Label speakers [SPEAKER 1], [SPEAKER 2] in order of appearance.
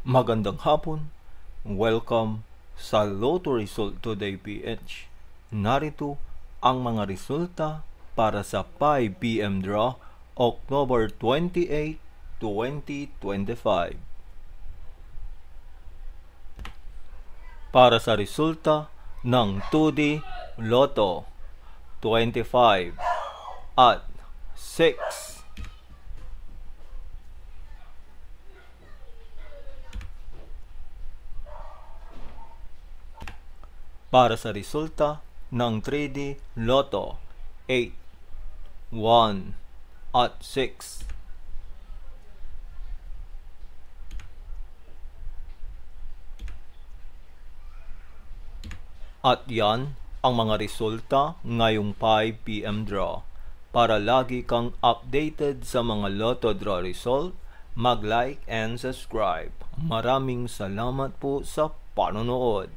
[SPEAKER 1] Magandang hapon. Welcome sa Lotto Result Today PH. Narito ang mga resulta para sa 5 p.m. draw October 28, 2025. Para sa resulta ng 2D Lotto 25 at 6. Para sa resulta ng 3D Lotto 8, 1 at 6. At yan ang mga resulta ngayong 5 p.m. draw. Para lagi kang updated sa mga Lotto draw result, mag-like and subscribe. Maraming salamat po sa panonood.